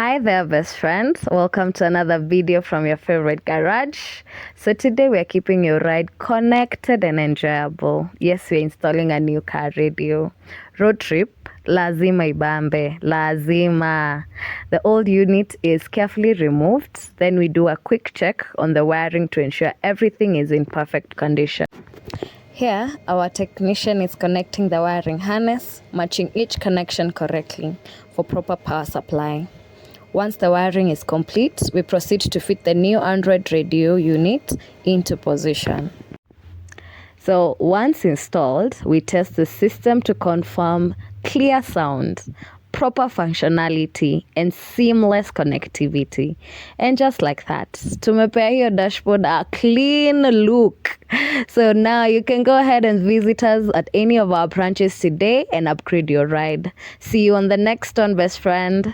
Hi there, best friends. Welcome to another video from your favorite garage. So today we are keeping your ride connected and enjoyable. Yes, we're installing a new car radio. Road trip, lazima ibambe, lazima. The old unit is carefully removed. Then we do a quick check on the wiring to ensure everything is in perfect condition. Here, our technician is connecting the wiring harness, matching each connection correctly for proper power supply. Once the wiring is complete, we proceed to fit the new Android radio unit into position. So once installed, we test the system to confirm clear sound, proper functionality, and seamless connectivity. And just like that, tumepea your dashboard a clean look. So now you can go ahead and visit us at any of our branches today and upgrade your ride. See you on the next one, best friend.